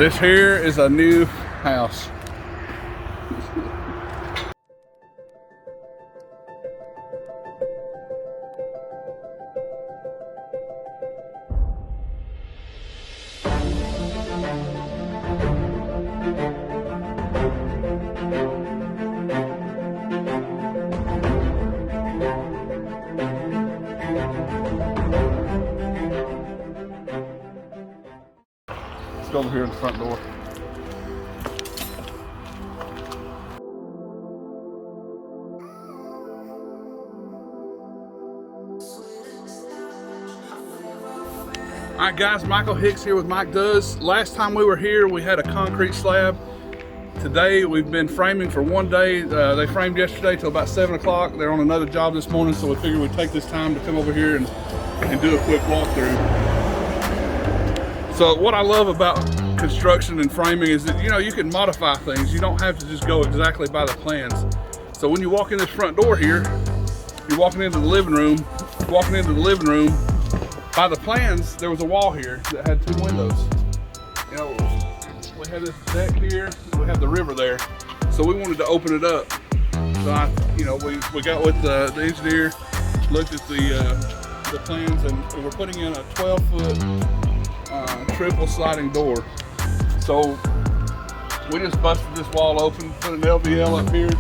This here is a new house. Let's go over here in the front door. All right, guys, Michael Hicks here with Mike Does. Last time we were here, we had a concrete slab. Today, we've been framing for one day. They framed yesterday till about 7 o'clock. They're on another job this morning, so we figured we'd take this time to come over here and do a quick walkthrough. So what I love about construction and framing is that, you can modify things. You don't have to just go exactly by the plans. So when you walk in this front door here, you're walking into the living room. By the plans, there was a wall here that had 2 windows. We have this deck here, we have the river there. So we wanted to open it up. So we got with the engineer, looked at the plans, and we're putting in a 12-foot triple sliding door. So we just busted this wall open, put an LVL up here,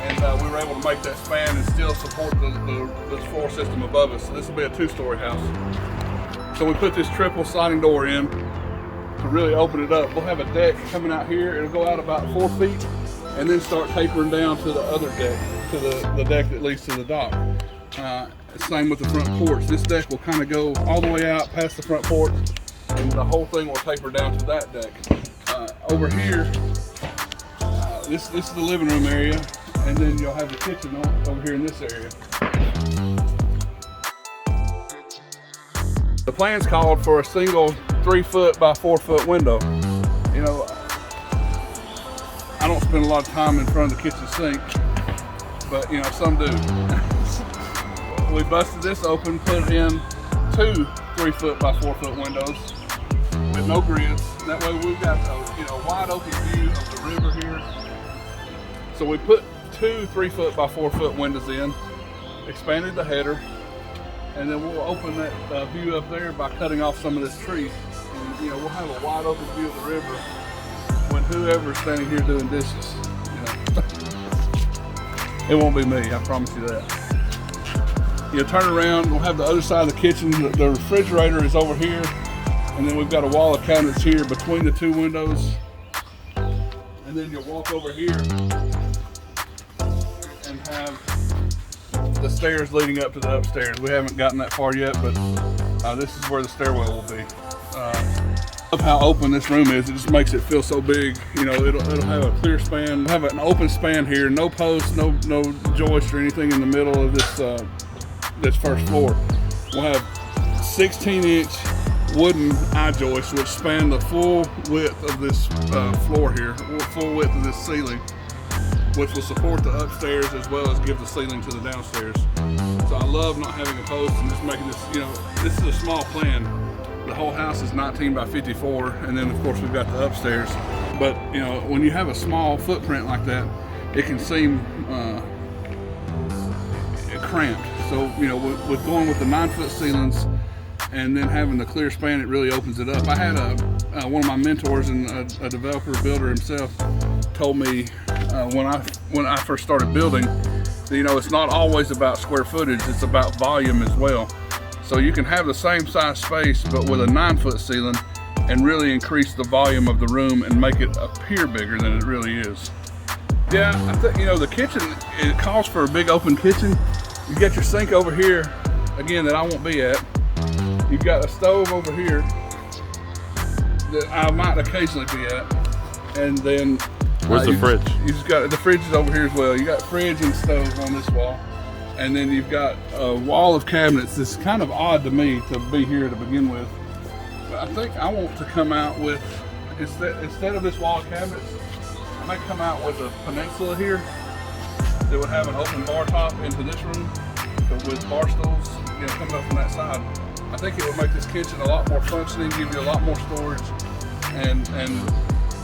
and we were able to make that span and still support the floor system above us. So this will be a 2-story house. So we put this triple sliding door in to really open it up. We'll have a deck coming out here. It'll go out about 4 feet and then start tapering down to the other deck, to the deck that leads to the dock. Same with the front porch. This deck will kind of go all the way out past the front porch, and the whole thing will taper down to that deck. Over here, this is the living room area, and then you'll have the kitchen over here in this area. The plans called for a single 3-foot by 4-foot window. I don't spend a lot of time in front of the kitchen sink, but some do. We busted this open, put in 2 3-foot by 4-foot windows with no grids. That way we've got a wide open view of the river here. So we put 2 3-foot by 4-foot windows in, expanded the header, and then we'll open that view up there by cutting off some of this tree. And we'll have a wide open view of the river when whoever's standing here doing dishes. It won't be me, I promise you that. Turn around, we'll have the other side of the kitchen. The refrigerator is over here, and then we've got a wall of cabinets here between the 2 windows. And then you'll walk over here and have the stairs leading up to the upstairs. We haven't gotten that far yet, but this is where the stairwell will be. Love how open this room is. It just makes it feel so big. It'll have a clear span. We'll have an open span here, no posts, no joist or anything in the middle of this first floor. We'll have 16-inch wooden I-joists which span the full width of this floor here, full width of this ceiling, which will support the upstairs as well as give the ceiling to the downstairs. So I love not having a post and just making this, this is a small plan. The whole house is 19 by 54, and then of course we've got the upstairs. But when you have a small footprint like that, it can seem cramped. So with going with the 9-foot ceilings and then having the clear span, it really opens it up. I had one of my mentors and a developer builder himself told me when I first started building, it's not always about square footage, it's about volume as well. So you can have the same size space but with a 9-foot ceiling and really increase the volume of the room and make it appear bigger than it really is. Yeah, I think the kitchen, it calls for a big open kitchen. You got your sink over here, again, that I won't be at. You've got a stove over here that I might occasionally be at, and then where's the fridge? You just got the fridge is over here as well. You got fridge and stove on this wall, and then you've got a wall of cabinets. It's kind of odd to me to be here to begin with, but I think I want to come out with instead of this wall of cabinets, I might come out with a peninsula here that would have an open bar top into this room with bar stools, coming up from that side. I think it would make this kitchen a lot more functioning, give you a lot more storage, and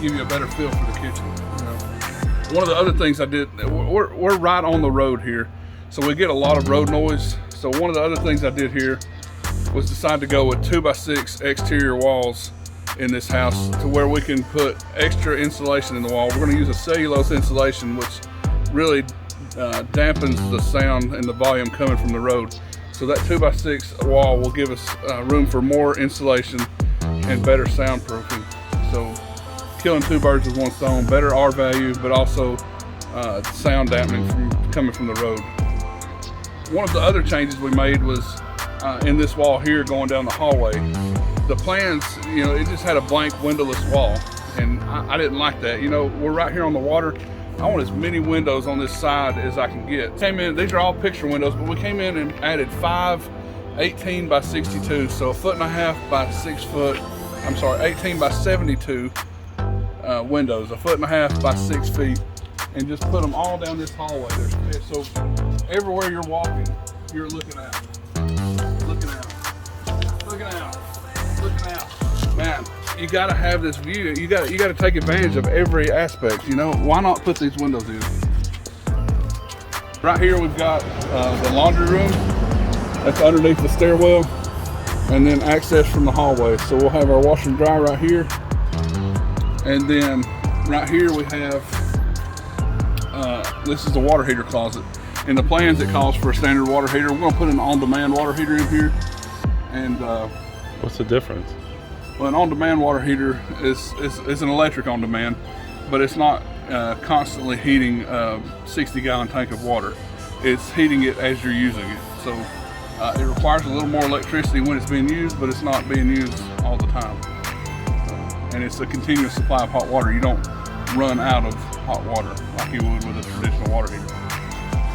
give you a better feel for the kitchen. You know, one of the other things I did, we're right on the road here, so we get a lot of road noise. So one of the other things I did here was decide to go with 2x6 exterior walls in this house, to where we can put extra insulation in the wall. We're going to use a cellulose insulation, which really dampens the sound and the volume coming from the road. So that 2x6 wall will give us room for more insulation and better soundproofing. So killing two birds with one stone, better R value, but also sound dampening coming from the road. One of the other changes we made was in this wall here going down the hallway. The plans, you know, it just had a blank windowless wall, and I didn't like that. You know, we're right here on the water. I want as many windows on this side as I can get. Came in, these are all picture windows, but we came in and added 5 18 by 62, so 1.5 by 6 foot, 18 by 72 windows, 1.5 by 6 feet, and just put them all down this hallway. So everywhere you're walking, you're looking out, looking out, looking out, looking out. Man, you gotta have this view. You gotta take advantage of every aspect. You know, why not put these windows in? Right here we've got the laundry room. That's underneath the stairwell, and then access from the hallway. So we'll have our washer and dryer right here, and then right here we have this is the water heater closet. In the plans it calls for a standard water heater. We're gonna put an on-demand water heater in here. And what's the difference? Well, an on-demand water heater is an electric on-demand, but it's not constantly heating a 60-gallon tank of water. It's heating it as you're using it. So it requires a little more electricity when it's being used, but it's not being used all the time. And it's a continuous supply of hot water. You don't run out of hot water like you would with a traditional water heater.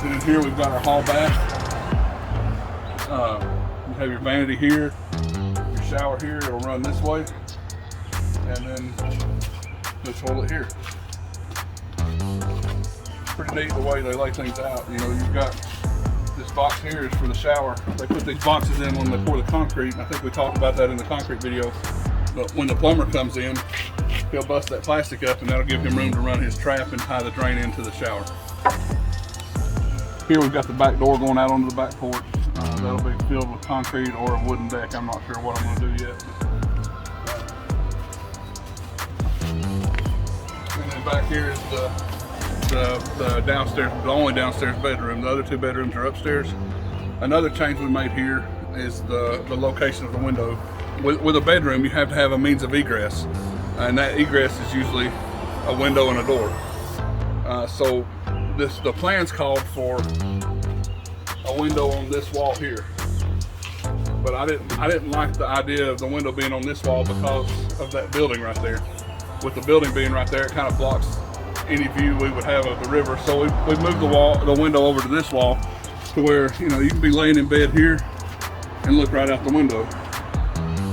Then in here we've got our hall bath. You have your vanity here, your shower here. It'll run this way, and then the toilet here. Pretty neat the way they lay things out. You know, you've got this box here is for the shower. They put these boxes in when they pour the concrete. I think we talked about that in the concrete video. But when the plumber comes in, he'll bust that plastic up, and that'll give him room to run his trap and tie the drain into the shower. Here we've got the back door going out onto the back porch. That'll be filled with concrete or a wooden deck. I'm not sure what I'm going to do yet. And then back here is the downstairs, the only downstairs bedroom. The other two bedrooms are upstairs. Another change we made here is the location of the window. With a bedroom, you have to have a means of egress, and that egress is usually a window and a door. So the plans called for a window on this wall here, but I didn't like the idea of the window being on this wall because of that building right there. With the building being right there, it kind of blocks any view we would have of the river. So we moved the window over to this wall, to where, you know, you can be laying in bed here and look right out the window.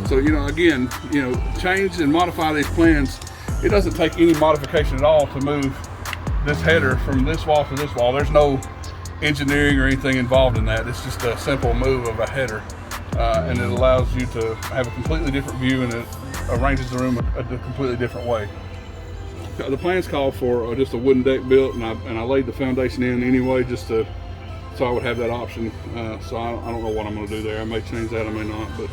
So, you know, again, you know, change and modify these plans. It doesn't take any modification at all to move this header from this wall to this wall. There's no engineering or anything involved in that. It's just a simple move of a header, and it allows you to have a completely different view, and it arranges the room a completely different way. The plans call for just a wooden deck built, and I laid the foundation in anyway, just so I would have that option. So I don't know what I'm going to do there. I may change that, I may not. But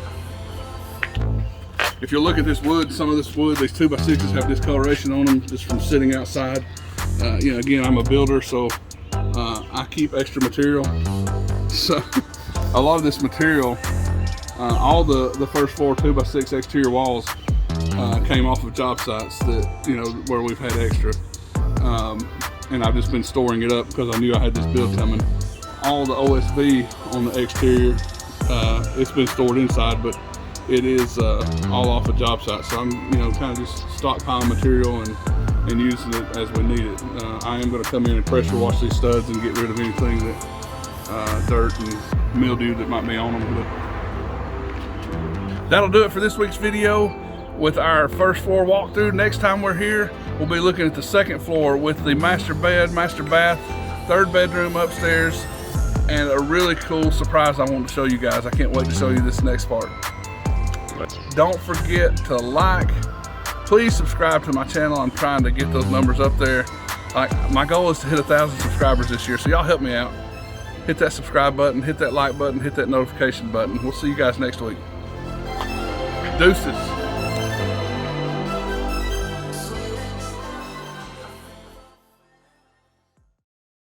if you look at this wood, some of this wood, these 2x6s have discoloration on them just from sitting outside. You know, again, I'm a builder, so I keep extra material. So a lot of this material, all the first floor 2x6 exterior walls came off of job sites that, you know, where we've had extra. And I've just been storing it up because I knew I had this build coming. All the OSB on the exterior, it's been stored inside, but it is all off of job sites. So I'm, you know, kind of just stockpiling material and using it as we need it. I am going to come in and pressure wash these studs and get rid of anything that dirt and mildew that might be on them. But that'll do it for this week's video with our first floor walkthrough. Next time we're here, we'll be looking at the second floor with the master bed, master bath, third bedroom upstairs, and a really cool surprise I want to show you guys. I can't wait to show you this next part. Don't forget to like, Please subscribe to my channel. I'm trying to get those numbers up there. My goal is to hit 1,000 subscribers this year, so y'all help me out. Hit that subscribe button, hit that like button, hit that notification button. We'll see you guys next week. Deuces.